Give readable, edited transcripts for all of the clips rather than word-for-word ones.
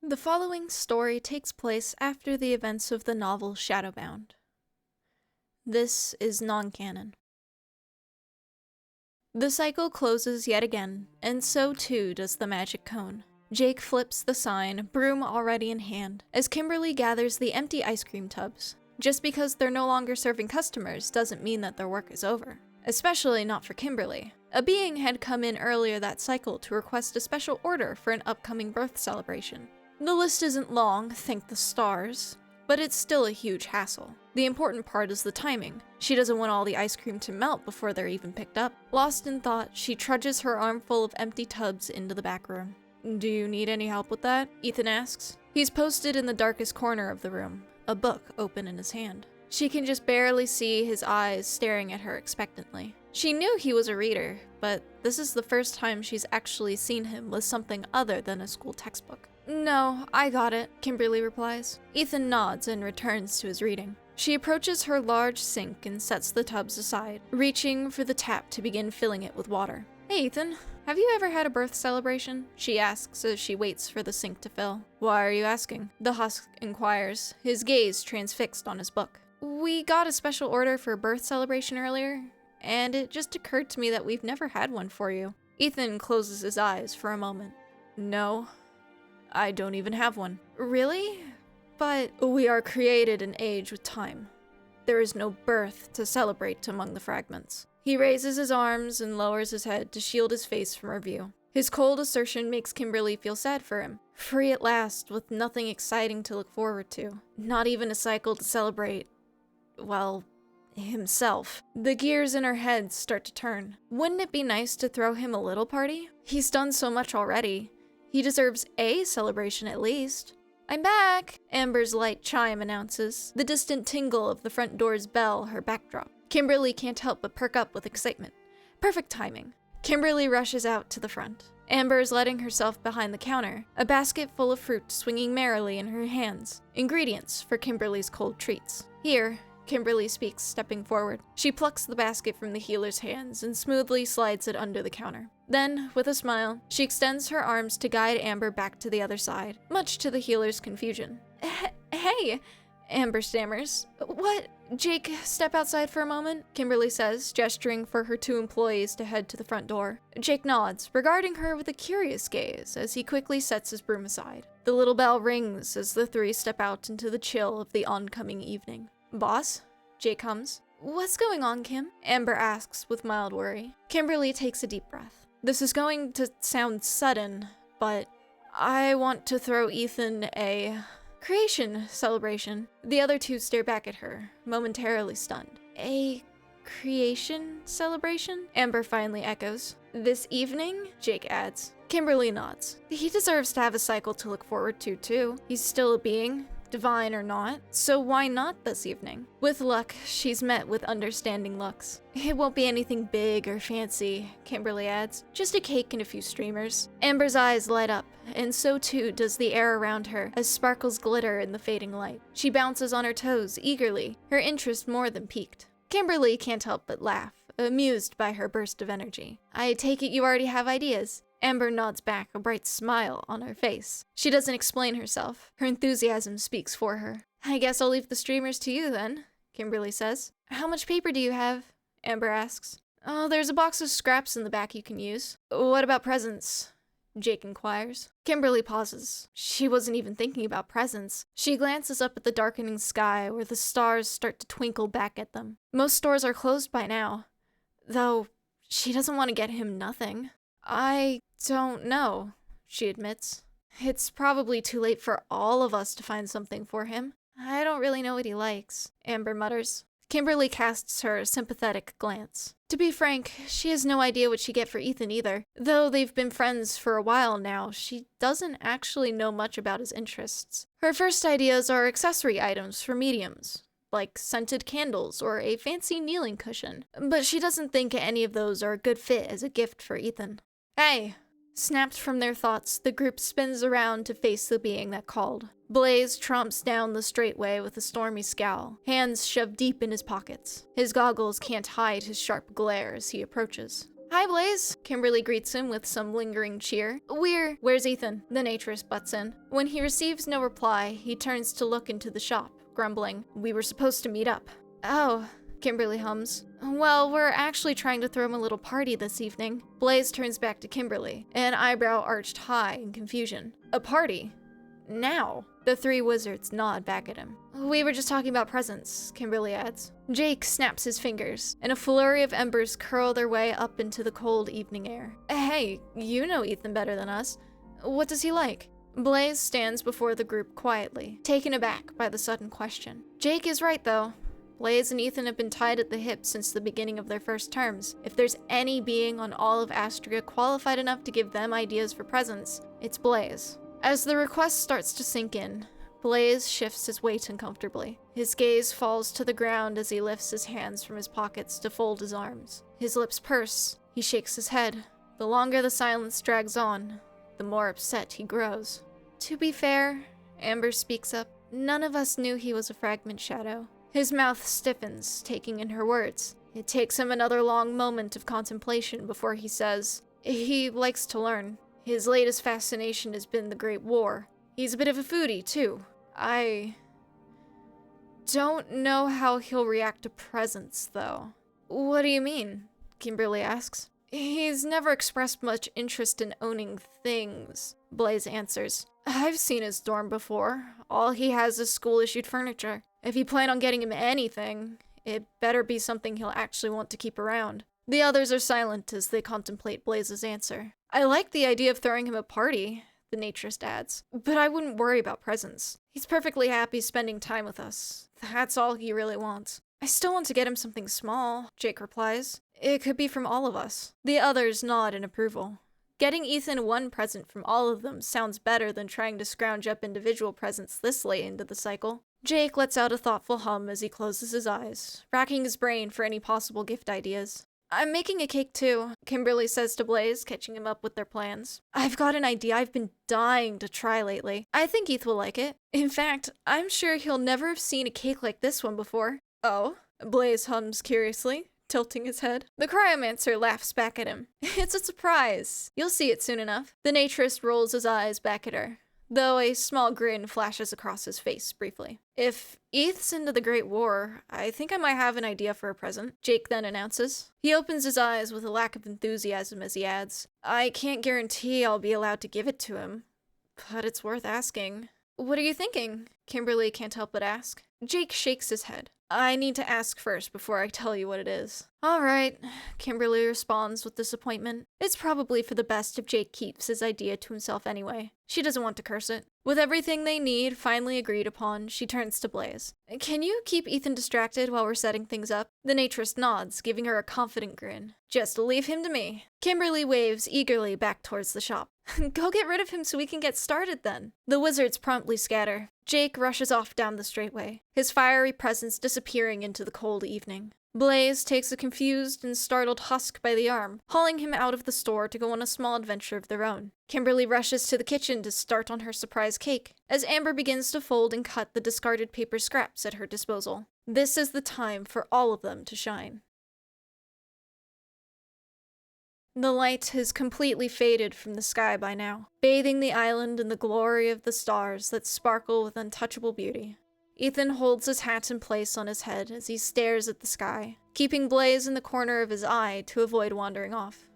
The following story takes place after the events of the novel Shadowbound. This is non-canon. The cycle closes yet again, and so too does the magic cone. Jake flips the sign, broom already in hand, as Kimberly gathers the empty ice cream tubs. Just because they're no longer serving customers doesn't mean that their work is over. Especially not for Kimberly. A being had come in earlier that cycle to request a special order for an upcoming birth celebration. The list isn't long, thank the stars, but it's still a huge hassle. The important part is the timing. She doesn't want all the ice cream to melt before they're even picked up. Lost in thought, she trudges her armful of empty tubs into the back room. "Do you need any help with that?" Ethan asks. He's posted in the darkest corner of the room, a book open in his hand. She can just barely see his eyes staring at her expectantly. She knew he was a reader, but this is the first time she's actually seen him with something other than a school textbook. "No, I got it," Kimberly replies. Ethan nods and returns to his reading. She approaches her large sink and sets the tubs aside, reaching for the tap to begin filling it with water. "Hey Ethan, have you ever had a birth celebration?" she asks as she waits for the sink to fill. "Why are you asking?" the husk inquires, his gaze transfixed on his book. "We got a special order for a birth celebration earlier, and it just occurred to me that we've never had one for you." Ethan closes his eyes for a moment. "No, I don't even have one." "Really? But we are created in age with time. There is no birth to celebrate among the fragments." He raises his arms and lowers his head to shield his face from her view. His cold assertion makes Kimberly feel sad for him. Free at last, with nothing exciting to look forward to. Not even a cycle to celebrate, well, himself. The gears in her head start to turn. Wouldn't it be nice to throw him a little party? He's done so much already. He deserves a celebration at least. "I'm back," Amber's light chime announces, the distant tingle of the front door's bell her backdrop. Kimberly can't help but perk up with excitement. Perfect timing. Kimberly rushes out to the front. Amber is letting herself behind the counter, a basket full of fruit swinging merrily in her hands. Ingredients for Kimberly's cold treats. "Here," Kimberly speaks, stepping forward. She plucks the basket from the healer's hands and smoothly slides it under the counter. Then, with a smile, she extends her arms to guide Amber back to the other side, much to the healer's confusion. Hey, Amber stammers. "What? Jake, step outside for a moment," Kimberly says, gesturing for her two employees to head to the front door. Jake nods, regarding her with a curious gaze as he quickly sets his broom aside. The little bell rings as the three step out into the chill of the oncoming evening. "Boss?" Jake hums. "What's going on, Kim?" Amber asks with mild worry. Kimberly takes a deep breath. "This is going to sound sudden, but I want to throw Ethan a creation celebration." The other two stare back at her, momentarily stunned. "A creation celebration?" Amber finally echoes. "This evening?" Jake adds. Kimberly nods. He deserves to have a cycle to look forward to, too. He's still a being, divine or not, so why not this evening? With luck, she's met with understanding looks. "It won't be anything big or fancy," Kimberly adds. "Just a cake and a few streamers." Amber's eyes light up, and so too does the air around her as sparkles glitter in the fading light. She bounces on her toes eagerly, her interest more than piqued. Kimberly can't help but laugh, amused by her burst of energy. "I take it you already have ideas?" Amber nods back, a bright smile on her face. She doesn't explain herself. Her enthusiasm speaks for her. "I guess I'll leave the streamers to you then," Kimberly says. "How much paper do you have?" Amber asks. "Oh, there's a box of scraps in the back you can use." "What about presents?" Jake inquires. Kimberly pauses. She wasn't even thinking about presents. She glances up at the darkening sky where the stars start to twinkle back at them. Most stores are closed by now, though she doesn't want to get him nothing. "I don't know," she admits. "It's probably too late for all of us to find something for him. I don't really know what he likes," Amber mutters. Kimberly casts her a sympathetic glance. To be frank, she has no idea what she'd get for Ethan either. Though they've been friends for a while now, she doesn't actually know much about his interests. Her first ideas are accessory items for mediums, like scented candles or a fancy kneeling cushion, but she doesn't think any of those are a good fit as a gift for Ethan. "Hey!" Snapped from their thoughts, the group spins around to face the being that called. Blaze tromps down the straightway with a stormy scowl, hands shoved deep in his pockets. His goggles can't hide his sharp glare as he approaches. Hi, Blaze. Kimberly greets him with some lingering cheer. Where's Ethan? The naturist butts in. When he receives no reply, he turns to look into the shop, grumbling, we were supposed to meet up. Oh, Kimberly hums. Well, we're actually trying to throw him a little party this evening. Blaze turns back to Kimberly, an eyebrow arched high in confusion. A party? Now? The three wizards nod back at him. We were just talking about presents, Kimberly adds. Jake snaps his fingers, and a flurry of embers curl their way up into the cold evening air. Hey, you know Ethan better than us. What does he like? Blaze stands before the group quietly, taken aback by the sudden question. Jake is right, though. Blaze and Ethan have been tied at the hip since the beginning of their first terms. If there's any being on all of Astria qualified enough to give them ideas for presents, it's Blaze. As the request starts to sink in, Blaze shifts his weight uncomfortably. His gaze falls to the ground as he lifts his hands from his pockets to fold his arms. His lips purse. He shakes his head. The longer the silence drags on, the more upset he grows. To be fair, Amber speaks up, none of us knew he was a fragment shadow. His mouth stiffens, taking in her words. It takes him another long moment of contemplation before he says, he likes to learn. His latest fascination has been the Great War. He's a bit of a foodie, too. I don't know how he'll react to presents, though. What do you mean? Kimberly asks. He's never expressed much interest in owning things, Blaze answers. I've seen his dorm before. All he has is school-issued furniture. If you plan on getting him anything, it better be something he'll actually want to keep around. The others are silent as they contemplate Blaze's answer. I like the idea of throwing him a party, the naturist adds, but I wouldn't worry about presents. He's perfectly happy spending time with us. That's all he really wants. I still want to get him something small, Jake replies. It could be from all of us. The others nod in approval. Getting Ethan one present from all of them sounds better than trying to scrounge up individual presents this late into the cycle. Jake lets out a thoughtful hum as he closes his eyes, racking his brain for any possible gift ideas. I'm making a cake too, Kimberly says to Blaze, catching him up with their plans. I've got an idea I've been dying to try lately. I think Eth will like it. In fact, I'm sure he'll never have seen a cake like this one before. Oh? Blaze hums curiously, tilting his head. The cryomancer laughs back at him. It's a surprise. You'll see it soon enough. The naturist rolls his eyes back at her, though a small grin flashes across his face briefly. If Eth's into the Great War, I think I might have an idea for a present, Jake then announces. He opens his eyes with a lack of enthusiasm as he adds, I can't guarantee I'll be allowed to give it to him, but it's worth asking. What are you thinking? Kimberly can't help but ask. Jake shakes his head. I need to ask first before I tell you what it is. All right, Kimberly responds with disappointment. It's probably for the best if Jake keeps his idea to himself anyway. She doesn't want to curse it. With everything they need finally agreed upon, she turns to Blaze. Can you keep Ethan distracted while we're setting things up? The naturist nods, giving her a confident grin. Just leave him to me. Kimberly waves eagerly back towards the shop. Go get rid of him so we can get started then. The wizards promptly scatter. Jake rushes off down the straightway, his fiery presence disappearing into the cold evening. Blaze takes a confused and startled Husk by the arm, hauling him out of the store to go on a small adventure of their own. Kimberly rushes to the kitchen to start on her surprise cake, as Amber begins to fold and cut the discarded paper scraps at her disposal. This is the time for all of them to shine. The light has completely faded from the sky by now, bathing the island in the glory of the stars that sparkle with untouchable beauty. Ethan holds his hat in place on his head as he stares at the sky, keeping Blaze in the corner of his eye to avoid wandering off.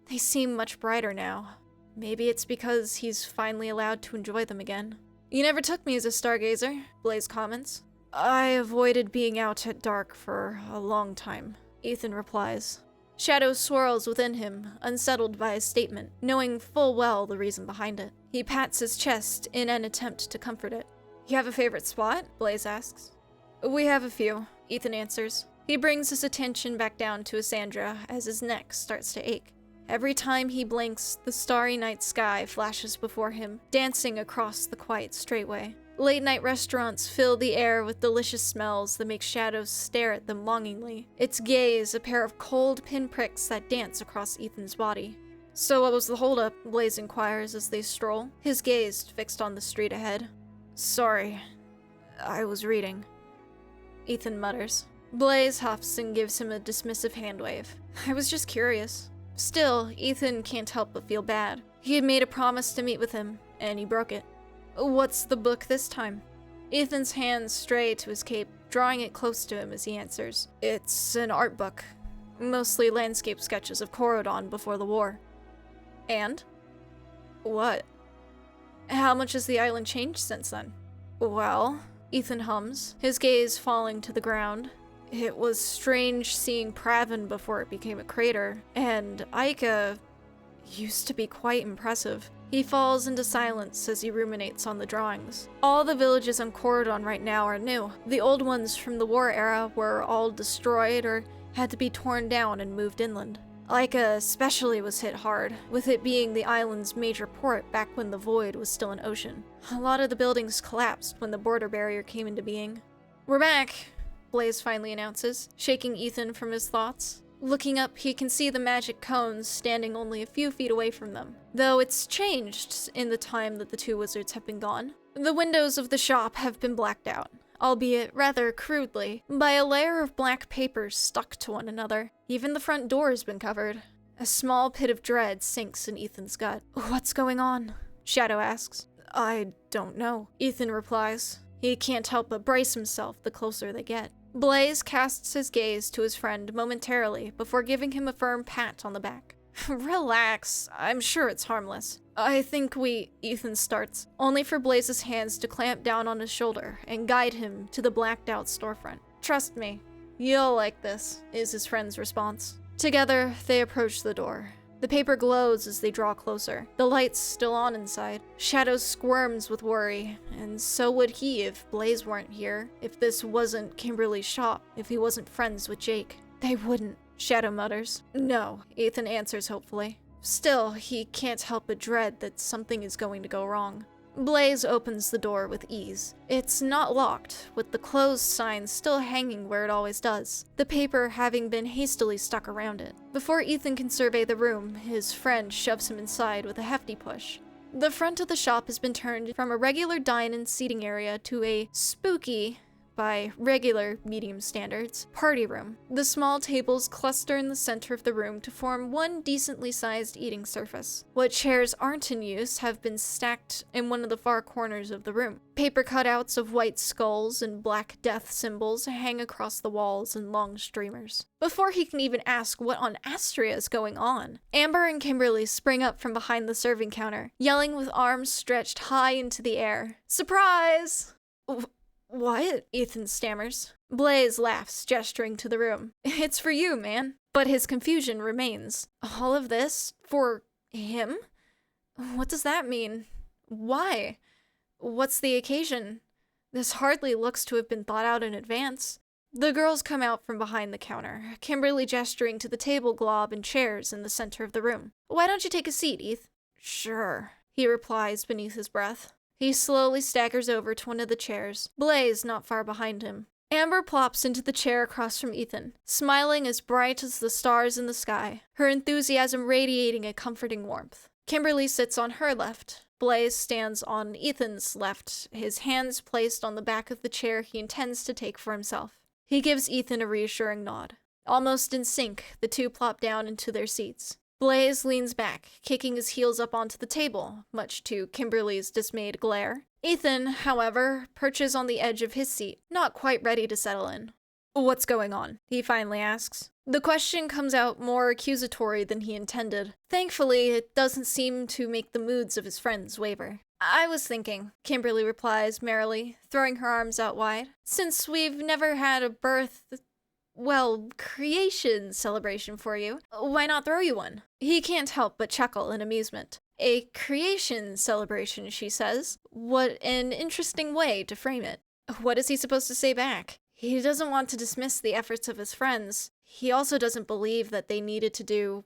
They seem much brighter now. Maybe it's because he's finally allowed to enjoy them again. You never took me as a stargazer, Blaze comments. I avoided being out at dark for a long time, Ethan replies. Shadow swirls within him, unsettled by his statement, knowing full well the reason behind it. He pats his chest in an attempt to comfort it. You have a favorite spot? Blaze asks. We have a few, Ethan answers. He brings his attention back down to Asandra as his neck starts to ache. Every time he blinks, the starry night sky flashes before him, dancing across the quiet straightway. Late-night restaurants fill the air with delicious smells that make Shadows stare at them longingly, its gaze a pair of cold pinpricks that dance across Ethan's body. So what was the holdup? Blaze inquires as they stroll, his gaze fixed on the street ahead. Sorry, I was reading, Ethan mutters. Blaze huffs and gives him a dismissive hand wave. I was just curious. Still, Ethan can't help but feel bad. He had made a promise to meet with him, and he broke it. What's the book this time? Ethan's hands stray to his cape, drawing it close to him as he answers. It's an art book. Mostly landscape sketches of Korodon before the war. And? What? How much has the island changed since then? Well, Ethan hums, his gaze falling to the ground. It was strange seeing Pravin before it became a crater, and Aika used to be quite impressive. He falls into silence as he ruminates on the drawings. All the villages on Korodon right now are new. The old ones from the war era were all destroyed or had to be torn down and moved inland. Aika especially was hit hard, with it being the island's major port back when the Void was still an ocean. A lot of the buildings collapsed when the border barrier came into being. We're back, Blaze finally announces, shaking Ethan from his thoughts. Looking up, he can see the magic cones standing only a few feet away from them, though it's changed in the time that the two wizards have been gone. The windows of the shop have been blacked out, albeit rather crudely, by a layer of black paper stuck to one another. Even the front door has been covered. A small pit of dread sinks in Ethan's gut. What's going on? Shadow asks. I don't know, Ethan replies. He can't help but brace himself the closer they get. Blaze casts his gaze to his friend momentarily before giving him a firm pat on the back. Relax, I'm sure it's harmless. I think Ethan starts, only for Blaze's hands to clamp down on his shoulder and guide him to the blacked out storefront. Trust me, you'll like this, is his friend's response. Together, they approach the door. The paper glows as they draw closer, the lights still on inside. Shadow squirms with worry, and so would he if Blaze weren't here, if this wasn't Kimberly's shop, if he wasn't friends with Jake. They wouldn't, Shadow mutters. No, Ethan answers hopefully. Still, he can't help but dread that something is going to go wrong. Blaze opens the door with ease. It's not locked, with the closed sign still hanging where it always does, the paper having been hastily stuck around it. Before Ethan can survey the room, his friend shoves him inside with a hefty push. The front of the shop has been turned from a regular dine-in seating area to a spooky, by regular medium standards, party room. The small tables cluster in the center of the room to form one decently sized eating surface. What chairs aren't in use have been stacked in one of the far corners of the room. Paper cutouts of white skulls and black death symbols hang across the walls in long streamers. Before he can even ask what on Astria is going on, Amber and Kimberly spring up from behind the serving counter, yelling with arms stretched high into the air. Surprise! What? Ethan stammers. Blaze laughs, gesturing to the room. It's for you, man. But his confusion remains. All of this? For him? What does that mean? Why? What's the occasion? This hardly looks to have been thought out in advance. The girls come out from behind the counter, Kimberly gesturing to the table glob and chairs in the center of the room. Why don't you take a seat, Eth? Sure, he replies beneath his breath. He slowly staggers over to one of the chairs, Blaze not far behind him. Amber plops into the chair across from Ethan, smiling as bright as the stars in the sky, her enthusiasm radiating a comforting warmth. Kimberly sits on her left. Blaze stands on Ethan's left, his hands placed on the back of the chair he intends to take for himself. He gives Ethan a reassuring nod. Almost in sync, the two plop down into their seats. Blaze leans back, kicking his heels up onto the table, much to Kimberly's dismayed glare. Ethan, however, perches on the edge of his seat, not quite ready to settle in. What's going on? He finally asks. The question comes out more accusatory than he intended. Thankfully, it doesn't seem to make the moods of his friends waver. I was thinking, Kimberly replies merrily, throwing her arms out wide. Since we've never had a creation celebration for you, why not throw you one? He can't help but chuckle in amusement. A creation celebration, she says. What an interesting way to frame it. What is he supposed to say back? He doesn't want to dismiss the efforts of his friends. He also doesn't believe that they needed to do,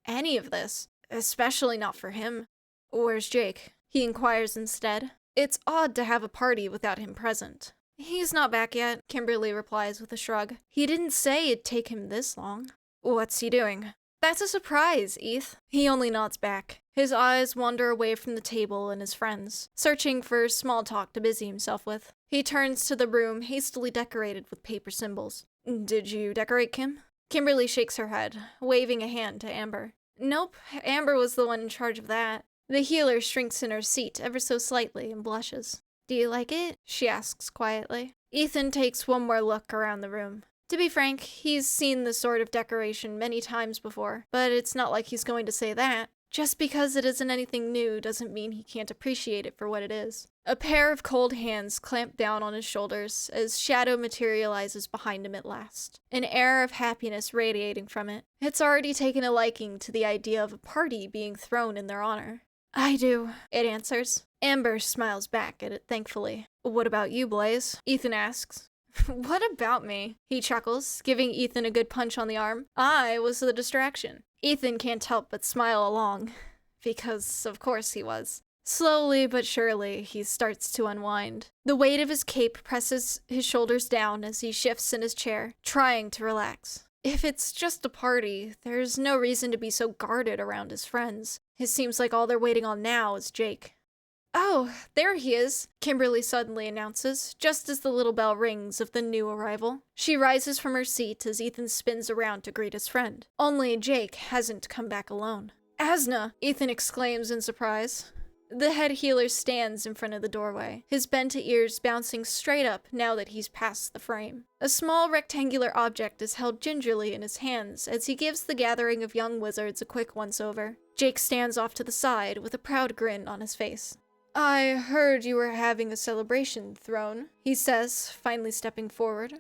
any of this. Especially not for him. Where's Jake? He inquires instead. It's odd to have a party without him present. He's not back yet, Kimberly replies with a shrug. He didn't say it'd take him this long. What's he doing? That's a surprise, Eth. He only nods back. His eyes wander away from the table and his friends, searching for small talk to busy himself with. He turns to the room hastily decorated with paper symbols. Did you decorate, Kim? Kimberly shakes her head, waving a hand to Amber. Nope, Amber was the one in charge of that. The healer shrinks in her seat ever so slightly and blushes. Do you like it? She asks quietly. Ethan takes one more look around the room. To be frank, he's seen this sort of decoration many times before, but it's not like he's going to say that. Just because it isn't anything new doesn't mean he can't appreciate it for what it is. A pair of cold hands clamp down on his shoulders as Shadow materializes behind him at last, an air of happiness radiating from it. It's already taken a liking to the idea of a party being thrown in their honor. I do, it answers. Amber smiles back at it thankfully. What about you, Blaze? Ethan asks. What about me? He chuckles, giving Ethan a good punch on the arm. I was the distraction. Ethan can't help but smile along, because of course he was. Slowly but surely, he starts to unwind. The weight of his cape presses his shoulders down as he shifts in his chair, trying to relax. If it's just a party, there's no reason to be so guarded around his friends. It seems like all they're waiting on now is Jake. Oh, there he is, Kimberly suddenly announces, just as the little bell rings of the new arrival. She rises from her seat as Ethan spins around to greet his friend. Only Jake hasn't come back alone. Asna! Ethan exclaims in surprise. The head healer stands in front of the doorway, his bent ears bouncing straight up now that he's past the frame. A small rectangular object is held gingerly in his hands as he gives the gathering of young wizards a quick once-over. Jake stands off to the side with a proud grin on his face. I heard you were having a celebration, Throne, he says, finally stepping forward.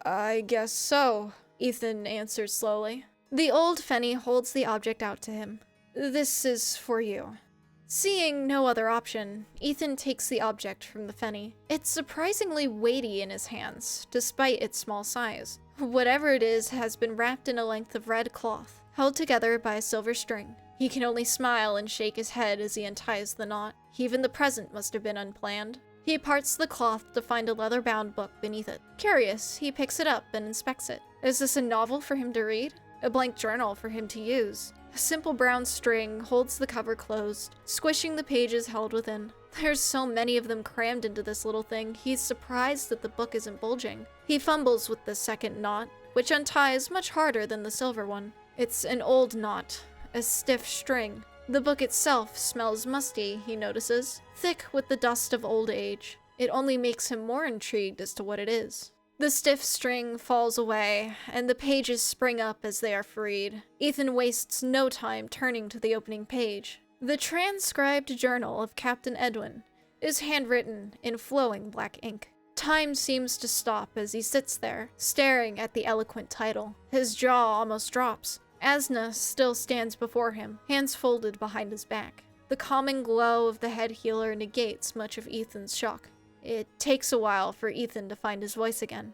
I guess so, Ethan answers slowly. The old Fenny holds the object out to him. This is for you. Seeing no other option, Ethan takes the object from the Fenny. It's surprisingly weighty in his hands, despite its small size. Whatever it is has been wrapped in a length of red cloth, held together by a silver string. He can only smile and shake his head as he unties the knot. Even the present must have been unplanned. He parts the cloth to find a leather-bound book beneath it. Curious, he picks it up and inspects it. Is this a novel for him to read? A blank journal for him to use? A simple brown string holds the cover closed, squishing the pages held within. There's so many of them crammed into this little thing, he's surprised that the book isn't bulging. He fumbles with the second knot, which unties much harder than the silver one. It's an old knot, a stiff string. The book itself smells musty, he notices, thick with the dust of old age. It only makes him more intrigued as to what it is. The stiff string falls away, and the pages spring up as they are freed. Ethan wastes no time turning to the opening page. The transcribed journal of Captain Edwin is handwritten in flowing black ink. Time seems to stop as he sits there, staring at the eloquent title. His jaw almost drops. Asna still stands before him, hands folded behind his back. The calming glow of the head healer negates much of Ethan's shock. It takes a while for Ethan to find his voice again.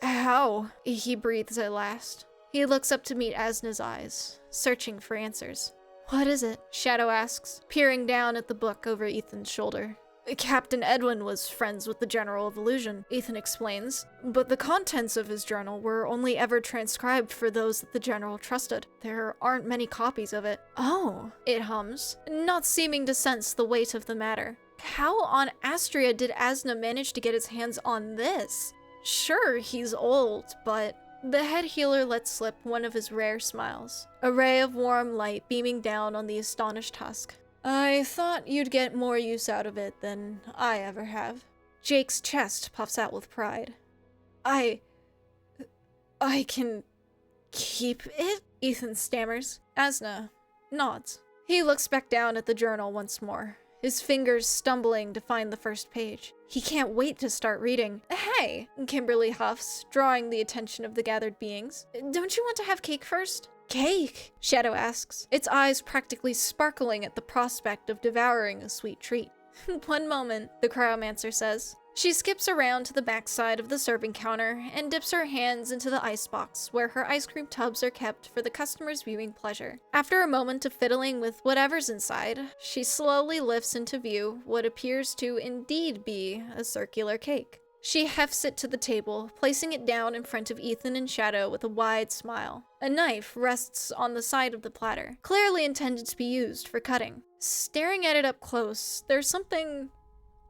How? He breathes at last. He looks up to meet Asna's eyes, searching for answers. What is it? Shadow asks, peering down at the book over Ethan's shoulder. Captain Edwin was friends with the General of Illusion, Ethan explains, but the contents of his journal were only ever transcribed for those that the General trusted. There aren't many copies of it. Oh, it hums, not seeming to sense the weight of the matter. How on Astria did Asna manage to get his hands on this? Sure, he's old, but... The head healer lets slip one of his rare smiles, a ray of warm light beaming down on the astonished husk. I thought you'd get more use out of it than I ever have. Jake's chest puffs out with pride. I can keep it? Ethan stammers. Asna nods. He looks back down at the journal once more, his fingers stumbling to find the first page. He can't wait to start reading. Hey, Kimberly huffs, drawing the attention of the gathered beings. Don't you want to have cake first? Cake? Shadow asks, its eyes practically sparkling at the prospect of devouring a sweet treat. One moment, the cryomancer says. She skips around to the backside of the serving counter and dips her hands into the icebox where her ice cream tubs are kept for the customer's viewing pleasure. After a moment of fiddling with whatever's inside, she slowly lifts into view what appears to indeed be a circular cake. She hefts it to the table, placing it down in front of Ethan and Shadow with a wide smile. A knife rests on the side of the platter, clearly intended to be used for cutting. Staring at it up close, there's something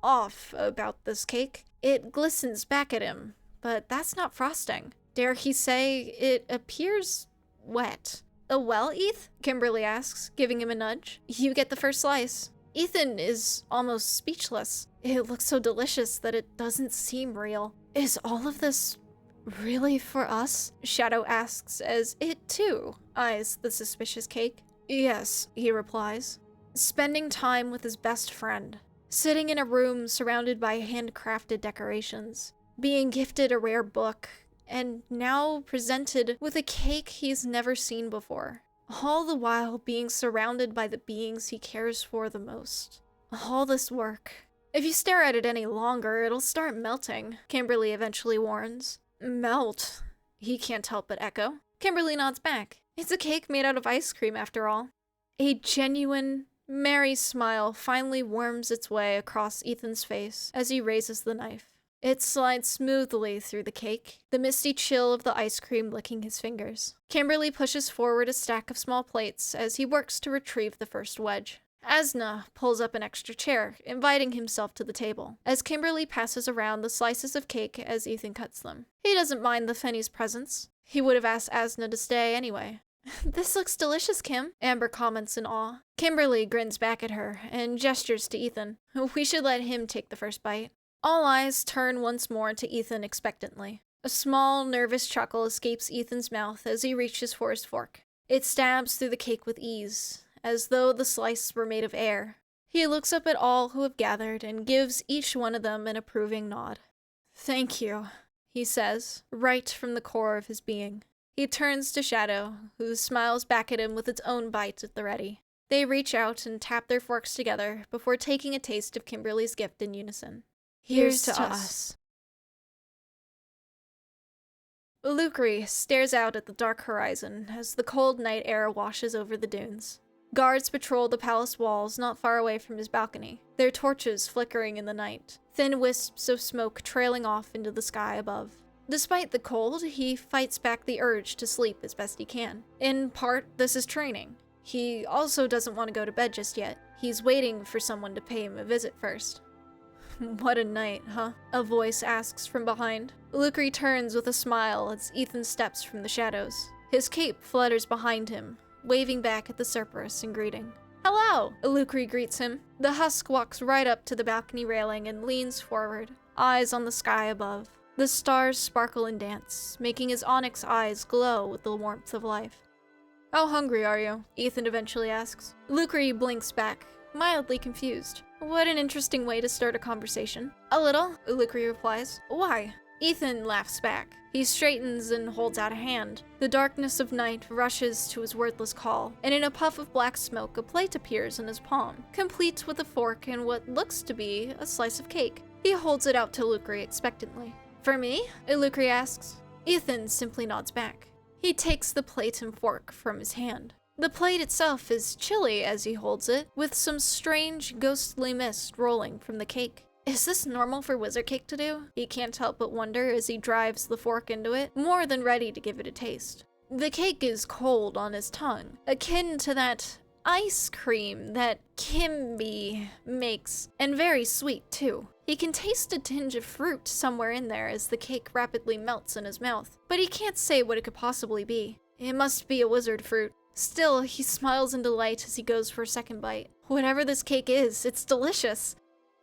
off about this cake. It glistens back at him, but that's not frosting. Dare he say it appears wet. Well, Eth? Kimberly asks, giving him a nudge. You get the first slice. Ethan is almost speechless. It looks so delicious that it doesn't seem real. Is all of this really for us? Shadow asks as it, too, eyes the suspicious cake. Yes, he replies. Spending time with his best friend. Sitting in a room surrounded by handcrafted decorations. Being gifted a rare book. And now presented with a cake he's never seen before. All the while being surrounded by the beings he cares for the most. All this work. If you stare at it any longer, it'll start melting, Kimberly eventually warns. Melt? He can't help but echo. Kimberly nods back. It's a cake made out of ice cream, after all. A genuine, merry smile finally worms its way across Ethan's face as he raises the knife. It slides smoothly through the cake, the misty chill of the ice cream licking his fingers. Kimberly pushes forward a stack of small plates as he works to retrieve the first wedge. Asna pulls up an extra chair, inviting himself to the table, as Kimberly passes around the slices of cake as Ethan cuts them. He doesn't mind the Fenny's presence. He would have asked Asna to stay anyway. This looks delicious, Kim, Amber comments in awe. Kimberly grins back at her and gestures to Ethan. We should let him take the first bite. All eyes turn once more to Ethan expectantly. A small, nervous chuckle escapes Ethan's mouth as he reaches for his fork. It stabs through the cake with ease, as though the slice were made of air. He looks up at all who have gathered and gives each one of them an approving nod. Thank you, he says, right from the core of his being. He turns to Shadow, who smiles back at him with its own bite at the ready. They reach out and tap their forks together before taking a taste of Kimberly's gift in unison. Here's to us. Lucre stares out at the dark horizon as the cold night air washes over the dunes. Guards patrol the palace walls not far away from his balcony, their torches flickering in the night, thin wisps of smoke trailing off into the sky above. Despite the cold, he fights back the urge to sleep as best he can. In part, this is training. He also doesn't want to go to bed just yet. He's waiting for someone to pay him a visit first. What a night, huh? A voice asks from behind. Lucre turns with a smile as Ethan steps from the shadows. His cape flutters behind him, waving back at the Cerberus in greeting. Hello! Lucre greets him. The husk walks right up to the balcony railing and leans forward, eyes on the sky above. The stars sparkle and dance, making his onyx eyes glow with the warmth of life. How hungry are you? Ethan eventually asks. Lucre blinks back, mildly confused. What an interesting way to start a conversation. A little, Lucre replies. Why? Ethan laughs back. He straightens and holds out a hand. The darkness of night rushes to his wordless call, and in a puff of black smoke, a plate appears in his palm, complete with a fork and what looks to be a slice of cake. He holds it out to Lucre expectantly. For me? Lucre asks. Ethan simply nods back. He takes the plate and fork from his hand. The plate itself is chilly as he holds it, with some strange, ghostly mist rolling from the cake. Is this normal for wizard cake to do? He can't help but wonder as he drives the fork into it, more than ready to give it a taste. The cake is cold on his tongue, akin to that ice cream that Kimby makes, and very sweet too. He can taste a tinge of fruit somewhere in there as the cake rapidly melts in his mouth, but he can't say what it could possibly be. It must be a wizard fruit. Still, he smiles in delight as he goes for a second bite. Whatever this cake is, it's delicious.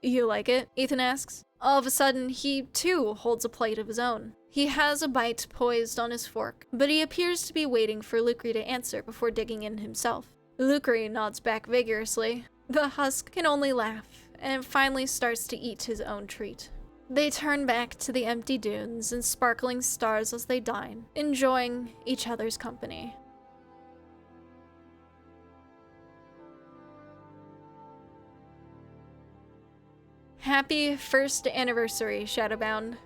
You like it? Ethan asks. All of a sudden, he too holds a plate of his own. He has a bite poised on his fork, but he appears to be waiting for Lucre to answer before digging in himself. Lucre nods back vigorously. The husk can only laugh, and finally starts to eat his own treat. They turn back to the empty dunes and sparkling stars as they dine, enjoying each other's company. Happy first anniversary, Shadowbound.